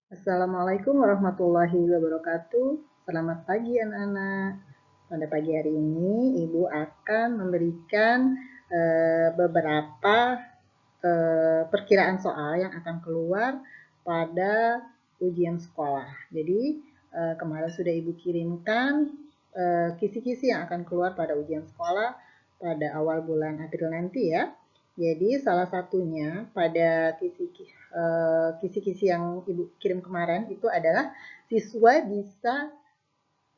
Assalamualaikum warahmatullahi wabarakatuh. Selamat pagi anak-anak. Pada pagi hari ini Ibu akan memberikan beberapa perkiraan soal yang akan keluar pada ujian sekolah. Jadi kemarin sudah Ibu kirimkan kisi-kisi yang akan keluar pada ujian sekolah pada awal bulan April nanti ya. Jadi salah satunya pada kisi-kisi yang Ibu kirim kemarin itu adalah siswa bisa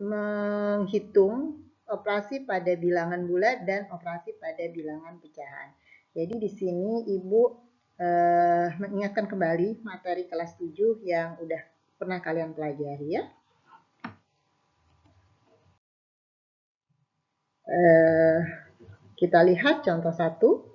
menghitung operasi pada bilangan bulat dan operasi pada bilangan pecahan. Jadi di sini Ibu mengingatkan kembali materi kelas 7 yang udah pernah kalian pelajari ya. Kita lihat contoh 1.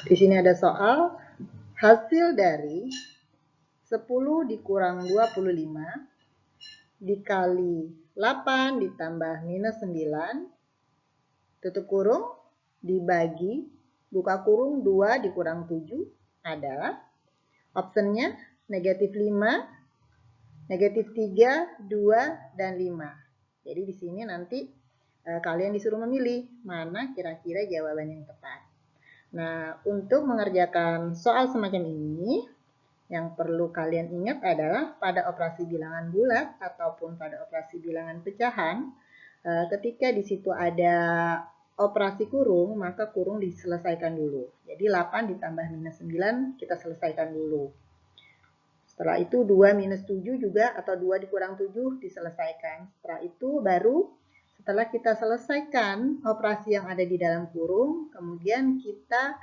Di sini ada soal hasil dari 10 dikurang 25 dikali 8 ditambah minus 9 tutup kurung dibagi buka kurung 2 dikurang 7 adalah optionnya negatif 5, negatif 3, 2, dan 5. Jadi di sini nanti kalian disuruh memilih mana kira-kira jawaban yang tepat. Nah, untuk mengerjakan soal semacam ini, yang perlu kalian ingat adalah pada operasi bilangan bulat ataupun pada operasi bilangan pecahan, ketika di situ ada operasi kurung, maka kurung diselesaikan dulu. Jadi 8 ditambah minus 9 kita selesaikan dulu. Setelah itu 2 minus 7 juga atau 2 dikurang 7 diselesaikan. Setelah itu baru setelah kita selesaikan operasi yang ada di dalam kurung, kemudian kita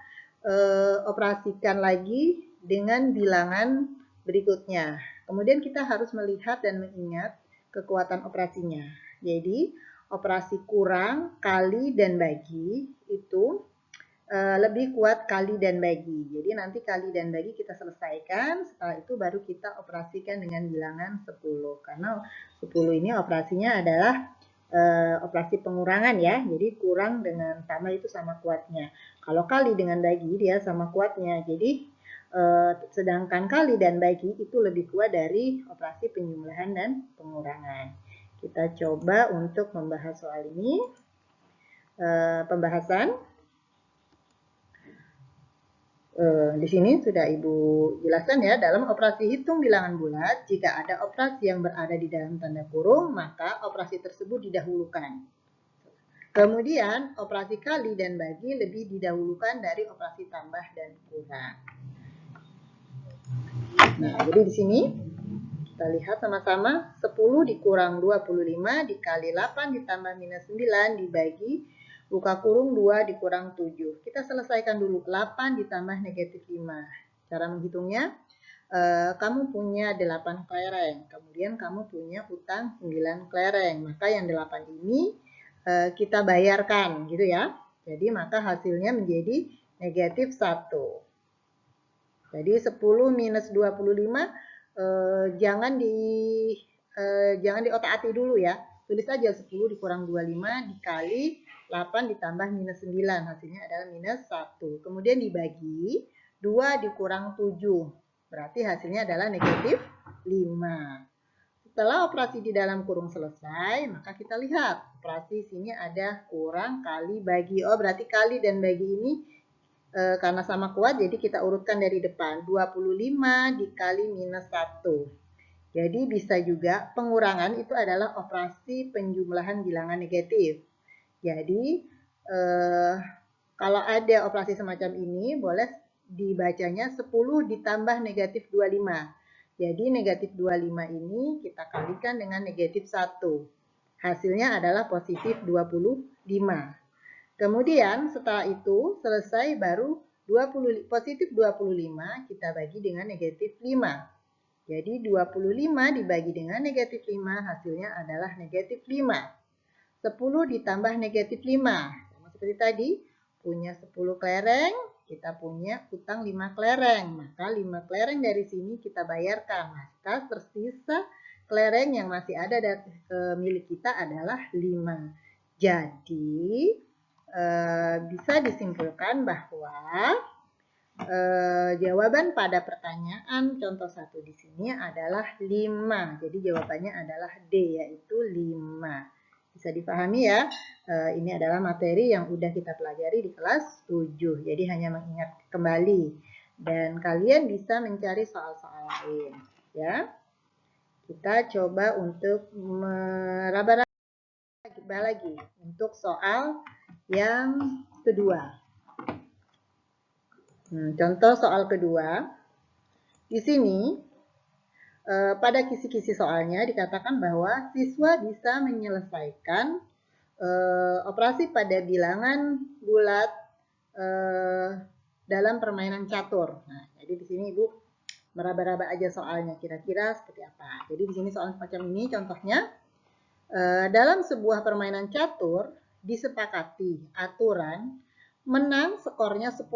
operasikan lagi dengan bilangan berikutnya. Kemudian kita harus melihat dan mengingat kekuatan operasinya. Jadi operasi kurang, kali, dan bagi itu lebih kuat kali dan bagi. Jadi nanti kali dan bagi kita selesaikan, setelah itu baru kita operasikan dengan bilangan 10. Karena 10 ini operasinya adalah operasi pengurangan ya, jadi kurang dengan tambah itu sama kuatnya. Kalau kali dengan bagi dia sama kuatnya, jadi sedangkan kali dan bagi itu lebih kuat dari operasi penjumlahan dan pengurangan. Kita coba untuk membahas soal ini. Pembahasan di sini sudah Ibu jelaskan ya, dalam operasi hitung bilangan bulat, jika ada operasi yang berada di dalam tanda kurung, maka operasi tersebut didahulukan. Kemudian operasi kali dan bagi lebih didahulukan dari operasi tambah dan kurang. Nah, jadi di sini kita lihat sama-sama 10 dikurang 25 dikali 8 ditambah minus 9 dibagi buka kurung 2 dikurang 7. Kita selesaikan dulu 8 ditambah negatif 5. Cara menghitungnya, kamu punya 8 kelereng, kemudian kamu punya utang 9 kelereng. Maka yang 8 ini kita bayarkan gitu ya. Jadi maka hasilnya menjadi negatif 1. Jadi 10 minus 25 jangan diotak-atik dulu ya. Tulis aja 10 dikurang 25 dikali 8 ditambah minus 9. Hasilnya adalah minus 1. Kemudian dibagi 2 dikurang 7. Berarti hasilnya adalah negatif 5. Setelah operasi di dalam kurung selesai, maka kita lihat operasi sini ada kurang kali bagi. Oh, berarti kali dan bagi ini karena sama kuat, jadi kita urutkan dari depan. 25 dikali minus 1. Jadi bisa juga pengurangan itu adalah operasi penjumlahan bilangan negatif. Jadi kalau ada operasi semacam ini, boleh dibacanya 10 ditambah negatif 25. Jadi negatif 25 ini kita kalikan dengan negatif 1. Hasilnya adalah positif 25. Kemudian setelah itu selesai baru positif 25 kita bagi dengan negatif 5. Jadi 25 dibagi dengan negatif 5 hasilnya adalah negatif 5. 10 ditambah negatif 5. Sama seperti tadi, punya 10 kelereng, kita punya utang 5 kelereng, maka 5 kelereng dari sini kita bayarkan, maka tersisa kelereng yang masih ada milik kita adalah 5. Jadi bisa disimpulkan bahwa jawaban pada pertanyaan contoh 1 di sini adalah 5. Jadi jawabannya adalah D, yaitu 5. Bisa dipahami ya, ini adalah materi yang udah kita pelajari di kelas 7. Jadi hanya mengingat kembali. Dan kalian bisa mencari soal-soal lain. Ya. Kita coba untuk meraba-raba lagi untuk soal yang kedua. Contoh soal kedua. Di sini pada kisi-kisi soalnya dikatakan bahwa siswa bisa menyelesaikan operasi pada bilangan bulat dalam permainan catur. Nah, jadi di sini Ibu meraba-raba aja soalnya, kira-kira seperti apa. Jadi di sini soal semacam ini contohnya, dalam sebuah permainan catur disepakati aturan menang skornya 10.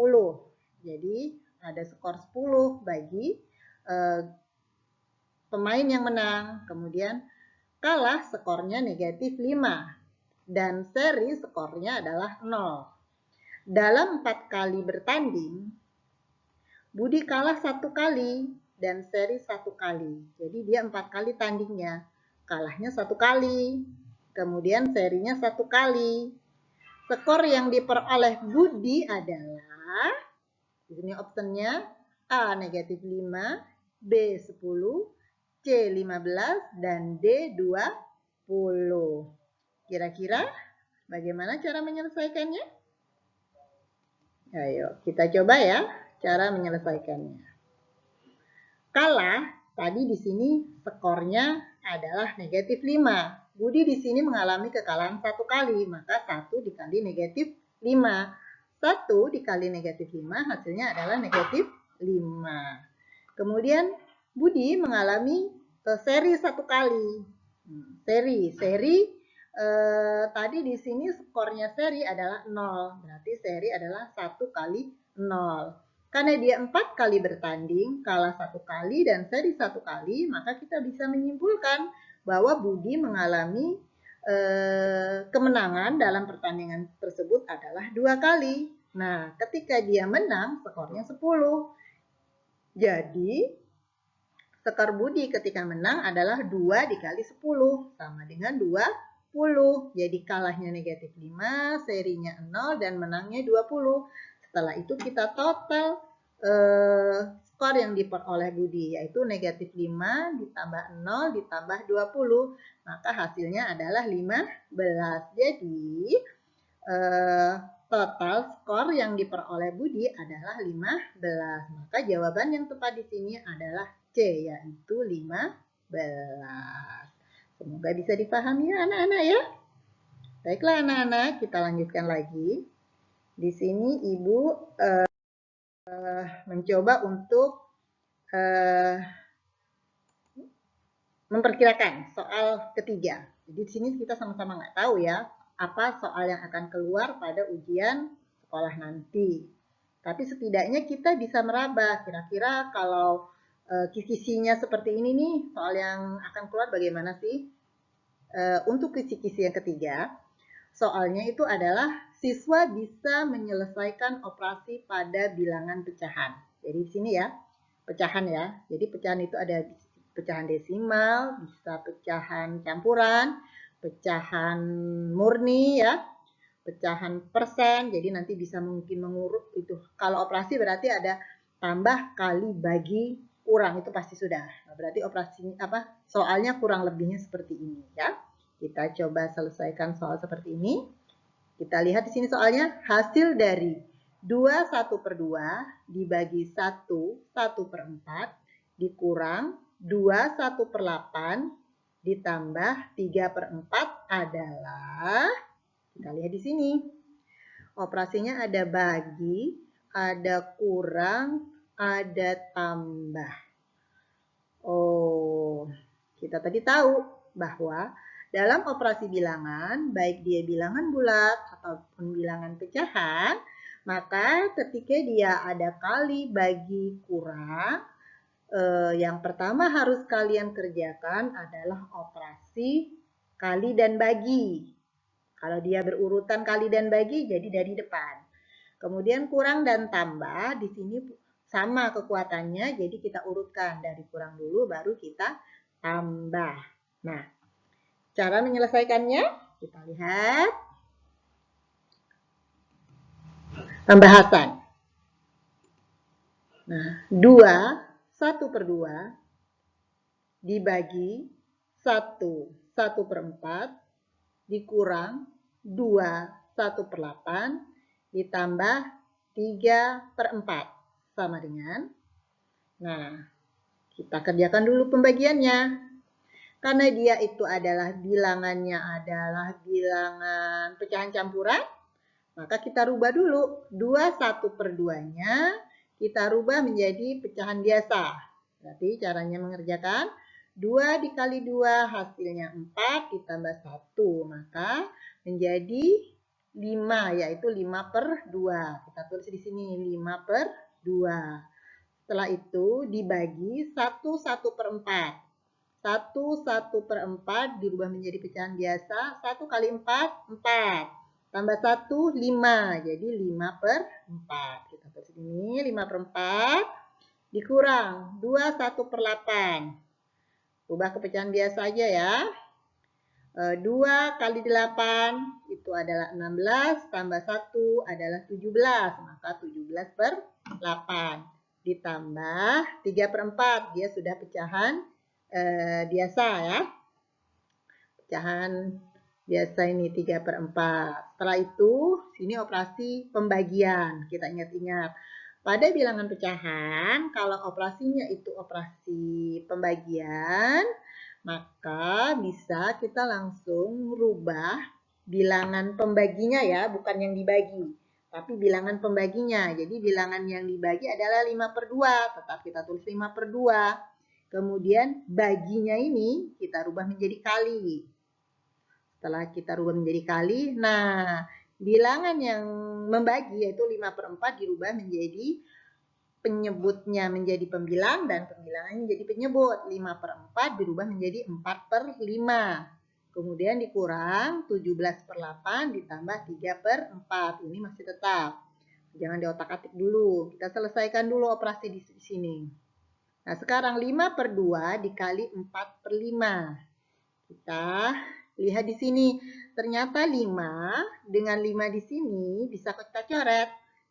Jadi ada skor 10 bagi pemain yang menang, kemudian kalah skornya negatif 5, dan seri skornya adalah 0. Dalam 4 kali bertanding, Budi kalah 1 kali dan seri 1 kali. Jadi dia 4 kali tandingnya, kalahnya 1 kali, kemudian serinya 1 kali. Skor yang diperoleh Budi adalah, di sini optionnya A negatif 5, B 10, C 15, dan D 20. Kira-kira bagaimana cara menyelesaikannya? Ayo, kita coba ya cara menyelesaikannya. Kalah, tadi di sini skornya adalah negatif 5. Budi di sini mengalami kekalahan 1 kali, maka 1 dikali negatif 5. 1 dikali negatif 5 hasilnya adalah negatif 5. Kemudian Budi mengalami seri 1 kali. Seri tadi di sini skornya seri adalah 0. Berarti seri adalah 1 kali 0. Karena dia 4 kali bertanding, kalah 1 kali dan seri 1 kali, maka kita bisa menyimpulkan bahwa Budi mengalami kemenangan dalam pertandingan tersebut adalah 2 kali. Nah, ketika dia menang, skornya 10. Jadi, skor Budi ketika menang adalah 2 dikali 10, sama dengan 20. Jadi kalahnya negatif 5, serinya 0, dan menangnya 20. Setelah itu kita total skor yang diperoleh Budi, yaitu negatif 5 ditambah 0 ditambah 20. Maka hasilnya adalah 15. Jadi total skor yang diperoleh Budi adalah 15. Maka jawaban yang tepat di sini adalah C, yaitu 15. Semoga bisa dipahami ya anak-anak ya. Baiklah anak-anak, kita lanjutkan lagi. Di sini Ibu mencoba untuk memperkirakan soal ketiga. Jadi di sini kita sama-sama nggak tahu ya apa soal yang akan keluar pada ujian sekolah nanti. Tapi setidaknya kita bisa meraba kira-kira kalau kisi-kisinya seperti ini nih, soal yang akan keluar bagaimana sih? Untuk kisi-kisi yang ketiga, soalnya itu adalah siswa bisa menyelesaikan operasi pada bilangan pecahan. Jadi di sini ya, pecahan ya. Jadi pecahan itu ada pecahan desimal, bisa pecahan campuran, pecahan murni ya, pecahan persen. Jadi nanti bisa mungkin mengurut itu. Kalau operasi berarti ada tambah kali bagi kurang, itu pasti sudah. Nah, berarti operasi soalnya kurang lebihnya seperti ini ya. Kita coba selesaikan soal seperti ini. Kita lihat di sini soalnya hasil dari 2/1/2 dibagi 1/4 dikurang 2/1/8 ditambah 3/4 adalah, kita lihat di sini. Operasinya ada bagi, ada kurang, ada tambah. Oh, kita tadi tahu bahwa dalam operasi bilangan, baik dia bilangan bulat ataupun bilangan pecahan, Maka ketika dia ada kali, bagi, kurang, yang pertama harus kalian kerjakan adalah operasi kali dan bagi. Kalau dia berurutan kali dan bagi, jadi dari depan. Kemudian kurang dan tambah, di sini sama kekuatannya, jadi kita urutkan dari kurang dulu, baru kita tambah. Nah, cara menyelesaikannya, kita lihat. Pembahasan. Nah, 2, 1/2 dibagi 1/4 dikurang 2, 1/8 ditambah 3/4 sama dengan. Nah, kita kerjakan dulu pembagiannya. Karena dia itu adalah bilangannya adalah bilangan pecahan campuran, maka kita rubah dulu. 2 1/2-nya kita rubah menjadi pecahan biasa. Berarti caranya mengerjakan 2 dikali 2 hasilnya 4 ditambah 1. Maka menjadi 5, yaitu 5/2. Kita tulis di sini 5/2. Setelah itu dibagi 1 1/4. 1 1/4 dirubah menjadi pecahan biasa. 1 kali 4, 4. Tambah 1, 5. Jadi 5/4. Kita tulis ini 5/4 dikurang 2 1/8. Ubah ke pecahan biasa aja ya. 2 kali 8 itu adalah 16, tambah 1 adalah 17. Maka 17/8. Ditambah 3/4. Dia sudah pecahan biasa ya. Pecahan biasa ini 3/4. Setelah itu, sini operasi pembagian. Kita ingat-ingat. Pada bilangan pecahan, kalau operasinya itu operasi pembagian, maka bisa kita langsung rubah bilangan pembaginya ya, bukan yang dibagi. Tapi bilangan pembaginya. Jadi bilangan yang dibagi adalah 5/2. Tetap kita tulis 5/2. Kemudian baginya ini kita rubah menjadi kali. Setelah kita rubah menjadi kali, nah bilangan yang membagi yaitu 5/4 dirubah menjadi penyebutnya menjadi pembilang dan pembilangannya menjadi penyebut. 5/4 dirubah menjadi 4/5. Kemudian dikurang 17/8 ditambah 3/4. Ini masih tetap. Jangan diotak-atik dulu. Kita selesaikan dulu operasi di sini. Nah, sekarang 5/2 dikali 4/5. Kita lihat di sini. Ternyata 5 dengan 5 di sini bisa kita coret.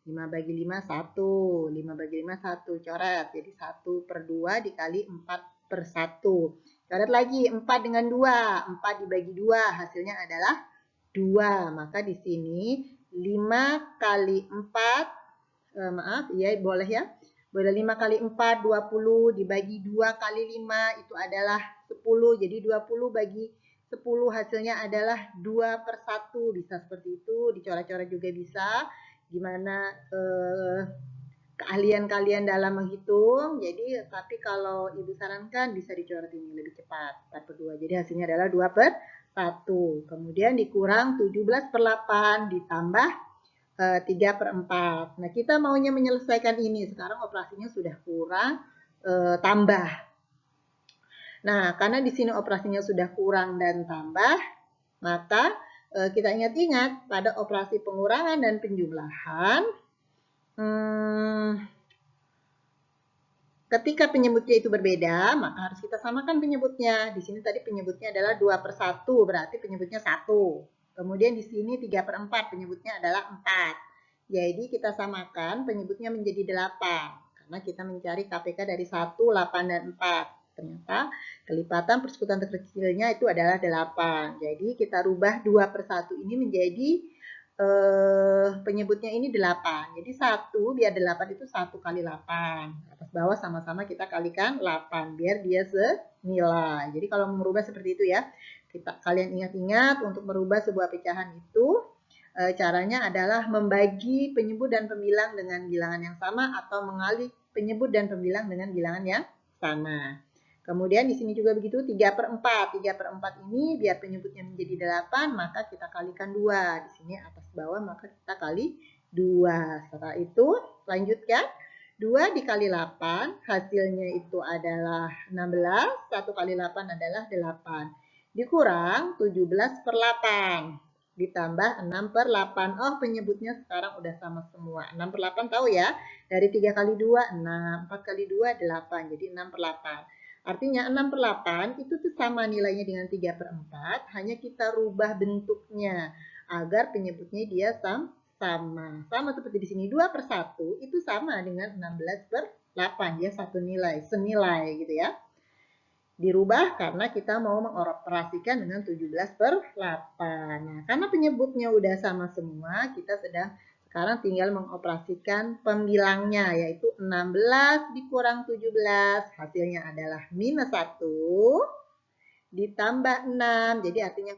5 bagi 5, 1. 5 bagi 5, 1. Coret. Jadi 1/2 dikali 4/1. Coret lagi. 4 dengan 2. 4 dibagi 2. Hasilnya adalah 2. Maka di sini 5 kali 4. Maaf, ya boleh ya. Boleh 5 kali 4, 20, dibagi 2 kali 5, itu adalah 10. Jadi 20 bagi 10 hasilnya adalah 2/1. Bisa seperti itu, dicoret-coret juga bisa. Gimana keahlian kalian dalam menghitung. Jadi, tapi kalau Ibu sarankan bisa dicoret ini lebih cepat. 4/2. Jadi hasilnya adalah 2/1. Kemudian dikurang 17/8 ditambah 3/4. Nah, kita maunya menyelesaikan ini. Sekarang operasinya sudah kurang tambah. Nah, karena di sini operasinya sudah kurang dan tambah, maka kita ingat-ingat pada operasi pengurangan dan penjumlahan, ketika penyebutnya itu berbeda, maka harus kita samakan penyebutnya. Di sini tadi penyebutnya adalah 2/1, berarti penyebutnya 1. Kemudian di sini 3/4, penyebutnya adalah 4. Jadi kita samakan penyebutnya menjadi 8. Karena kita mencari KPK dari 1, 8, dan 4. Ternyata kelipatan persekutuan terkecilnya itu adalah 8. Jadi kita rubah 2/1 ini menjadi penyebutnya ini 8. Jadi 1 biar 8 itu 1 kali 8. Atas bawah sama-sama kita kalikan 8 biar dia senilai. Jadi kalau merubah seperti itu ya. Kalian ingat-ingat untuk merubah sebuah pecahan itu caranya adalah membagi penyebut dan pembilang dengan bilangan yang sama atau mengalih penyebut dan pembilang dengan bilangan yang sama. Kemudian di sini juga begitu 3/4. 3/4 ini biar penyebutnya menjadi 8, maka kita kalikan 2. Di sini atas bawah maka kita kali 2. Setelah itu lanjutkan. 2 dikali 8 hasilnya itu adalah 16. 1 kali 8 adalah 8. Dikurang 17 per 8. Ditambah 6 per 8. Oh, penyebutnya sekarang udah sama semua. 6 per 8 tahu ya? Dari 3 kali 2, 6. 4 kali 2, 8. Jadi 6 per 8. Artinya 6 per 8 itu tuh sama nilainya dengan 3 per 4. Hanya kita rubah bentuknya agar penyebutnya dia sama. Sama seperti di sini 2 per 1 itu sama dengan 16 per 8. Dia satu nilai, senilai gitu ya. Dirubah karena kita mau mengoperasikan dengan 17 per 8. Nah, karena penyebutnya udah sama semua, kita sekarang tinggal mengoperasikan pembilangnya, yaitu 16 dikurang 17, hasilnya adalah minus 1, ditambah 6, jadi artinya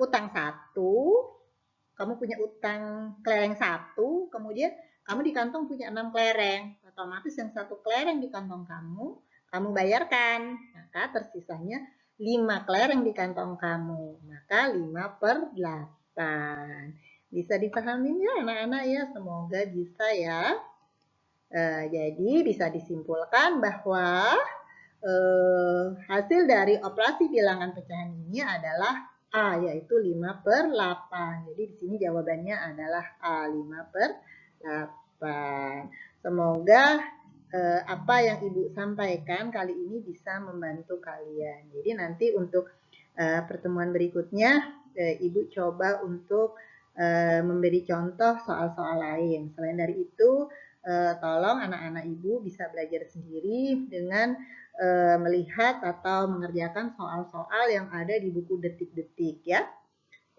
utang 1, kamu punya utang kelereng 1, kemudian kamu di kantong punya 6 kelereng, otomatis yang 1 kelereng di kantong kamu bayarkan, maka tersisanya 5 kelereng di kantong kamu, maka 5 per 8. Bisa dipahami ya anak-anak ya, semoga bisa ya. Jadi bisa disimpulkan bahwa hasil dari operasi bilangan pecahan ini adalah A, yaitu 5 per 8. Jadi di sini jawabannya adalah A, 5 per 8. Semoga apa yang Ibu sampaikan kali ini bisa membantu kalian. Jadi nanti untuk pertemuan berikutnya, Ibu coba untuk memberi contoh soal-soal lain. Selain dari itu, tolong anak-anak Ibu bisa belajar sendiri dengan melihat atau mengerjakan soal-soal yang ada di buku detik-detik ya.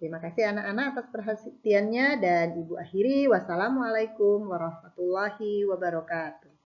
Terima kasih anak-anak atas perhatiannya dan Ibu akhiri. Wassalamualaikum warahmatullahi wabarakatuh.